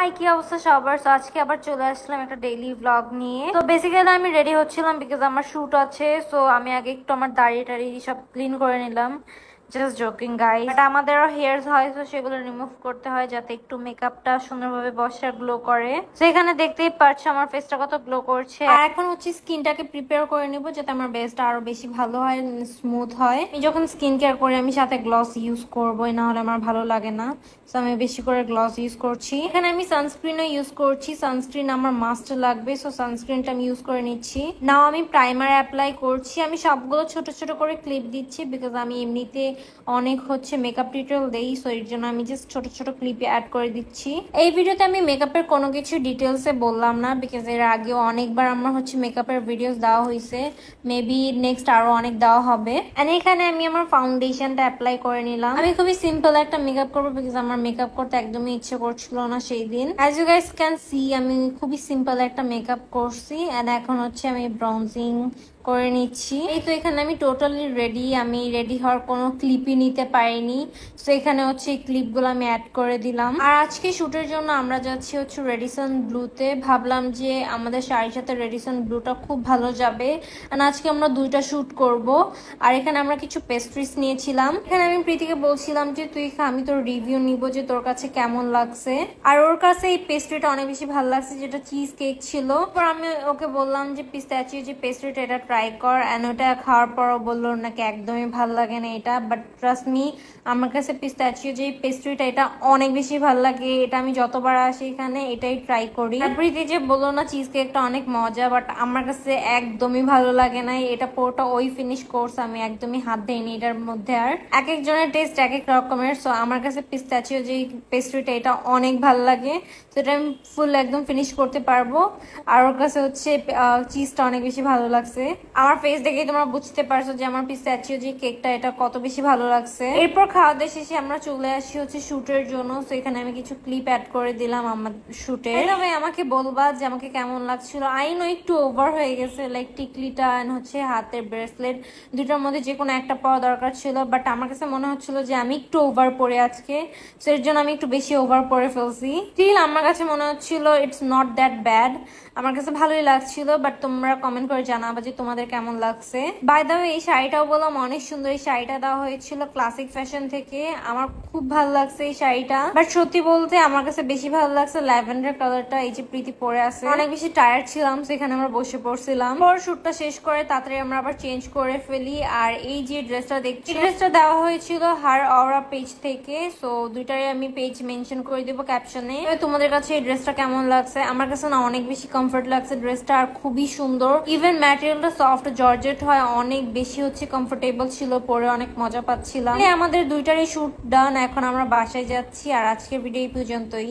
High, কি অবস্থা সবার? সো আজকে আবার চলে আসলাম একটা ডেইলি ব্লগ নিয়ে। তো বেসিক্যালি আমি রেডি হচ্ছিলাম বিকজ আমার শুট আছে। সো আমি আগে একটু আমার দাড়ি টাড়ি সব ক্লিন করে নিলাম। জাস্ট জোকিং গাইস, বাট আমাদেরও হেয়ারস হয়, তো সেগুলো রিমুভ করতে হয় যাতে একটু মেকআপটা সুন্দরভাবে বসে গ্লো করে। তো এখানে দেখতেই পাচ্ছ আমার ফেসটা কত গ্লো করছে। আর এখন হচ্ছে স্কিনটাকে প্রিপেয়ার করে নিব যাতে আমার বেসটা আরো বেশি ভালো হয়, স্মুথ হয়। আমি যখন স্কিন কেয়ার করি আমি সাথে গ্লস ইউজ করবোই, না হলে আমার ভালো লাগে না। সো আমি বেশি করে গ্লস ইউজ করছি। এখানে আমি সানস্ক্রিনও ইউজ করছি। সানস্ক্রিন আমার মাস্ট লাগবে, সো সানস্ক্রিনটা আমি ইউজ করে নিচ্ছি। নাও আমি প্রাইমার অ্যাপ্লাই করছি। আমি সবগুলো ছোট ছোট করে ক্লিপ দিচ্ছি বিকজ আমি এমনিতে অনেক হচ্ছে মেকআপ টিউটোরিয়াল দেই, সো এর জন্য আমি জাস্ট ছোট ছোট ক্লিপে অ্যাড করে দিচ্ছি। এই ভিডিওতে আমি মেকআপের কোনো কিছু ডিটেলসে বললাম না বিকজ এর আগেও অনেকবার আমার হচ্ছে মেকআপের ভিডিওস দেওয়া হয়েছে। মেবি নেক্সট আরো অনেক দেওয়া হবে। এন্ড এখানে আমি আমার ফাউন্ডেশনটা অ্যাপ্লাই করে নিলাম। আমি খুবই সিম্পল একটা মেকআপ করবো বিকজ আমার মেকআপ করতে একদমই ইচ্ছে করছিল না সেই দিন। As you guys can see আমি খুবই সিম্পল একটা মেকআপ করছি। এন্ড এখন হচ্ছে আমি ব্রাউজিং করে নিচ্ছি। এই তো এখানে আমি টোটালি রেডি। আমি রেডি হওয়ার কোনো ক্লিপই নিতে পারিনি, তো এখানে হচ্ছে এই ক্লিপগুলো আমি অ্যাড করে দিলাম। আর আজকে শুটের জন্য আমরা যাচ্ছি হচ্ছে রেডিসন ব্লুতে। ভাবলাম যে আমাদের শাড়ির সাথে রেডিসন ব্লুটা খুব ভালো যাবে। আর আজকে আমরা দুইটা শুট করব। আর এখানে আমরা কিছু পেস্ট্রিজ নিয়েছিলাম। এখানে আমি প্রীতিকে বলছিলাম যে তুই খা, আমি তোর রিভিউ নিব যে তোর কাছে কেমন লাগছে। আর ওর কাছে এই পেস্ট্রিটা অনেক বেশি ভালো লাগছে, যেটা চিজ কেক ছিল। তারপর আমি ওকে বললাম যে পিস্তাচিও যে পেস্ট্রিটা এটা ট্রাই কর। অ্যান্ড ওটা খাওয়ার পরও বললো নাকি একদমই ভালো লাগে না এটা। বাট ট্রাস্ট মি, আমার কাছে পিস্তাচিও যে পেস্ট্রিটা এটা অনেক বেশি ভালো লাগে। এটা আমি যতবার আসি এখানে এটাই ট্রাই করি। প্রীতি যে বললো না চিজ কেকটা অনেক মজা, বাট আমার কাছে একদমই ভালো লাগে না। এটা পুরোটা ওই ফিনিশ কোর্স, আমি একদমই হাত দিইনি এটার মধ্যে। আর এক একজনের টেস্ট এক এক রকমের। সো আমার কাছে পিস্তাচিও যে পেস্ট্রিটা এটা অনেক ভালো লাগে, তো এটা আমি ফুল একদম ফিনিশ করতে পারবো। আর ওর কাছে হচ্ছে চিজটা অনেক বেশি ভালো লাগছে। আমার ফেস দেখেই তোমরা বুঝতে পারছো যে আমার পিস্তাচিও যে কেকটা এটা কত বেশি ভালো লাগছে। এরপর খাওয়া দাওয়া শেষে আমরা চলে আসি হচ্ছে শুটের জন্য। তো এখানে আমি কিছু ক্লিপ অ্যাড করে দিলাম আমার শুটে। তবে আমাকে বলবা যে আমাকে কেমন লাগছিল। আই নো একটু ওভার হয়ে গেছে, লাইক টিকলিটা হচ্ছে হাতের ব্রেসলেট দুটার মধ্যে যে কোনো একটা পাওয়া দরকার ছিল। বাট আমার কাছে মনে হচ্ছিল যে আমি একটু ওভার পরে আজকে, সো এর জন্য আমি একটু বেশি ওভার পরে ফেলছি। স্টিল আমার কাছে মনে হচ্ছিল ইটস নট দ্যাট ব্যাড, আমার কাছে ভালোই লাগছিল। বাট তোমরা কমেন্ট করে জানাবা যে তোমাদের কেমন লাগছে। বাই দ্য ওয়ে এই শাড়িটাও বললাম অনেক সুন্দর। এই শাড়িটা দেওয়া হয়েছিল ক্লাসিক ফ্যাশন থেকে। আমার খুব ভালো লাগছে এই শাড়িটা। বাট সত্যি বলতে আমার কাছে বেশি ভালো লাগছে ল্যাভেন্ডার কালারটা, এই যে প্রীতি পরে আছে। অনেক বেশি টায়ার্ড ছিলাম, সেখানে আমরা বসে পড়ছিলাম। পর শুটটা শেষ করে তাড়াতাড়ি আমরা আবার চেঞ্জ করে ফেলি। আর এই যে ড্রেসটা দেখছি, ড্রেসটা দেওয়া হয়েছিল হার অরা পেজ থেকে। সো দুইটাই আমি পেজ মেনশন করে দেবো ক্যাপশনে। তোমাদের কাছে এই ড্রেসটা কেমন লাগছে? আমার কাছে না অনেক বেশি কমফোর্ট লাগছে ড্রেসটা, আর খুবই সুন্দর। ইভেন ম্যাটেরিয়ালটা সফট জর্জেট হয়, অনেক বেশি হচ্ছে কমফোর্টেবল ছিল, পরে অনেক মজা পাচ্ছিলাম। আমাদের দুইটারই শুট ডান, এখন আমরা বাসায় যাচ্ছি। আর আজকের ভিডিও এই পর্যন্তই।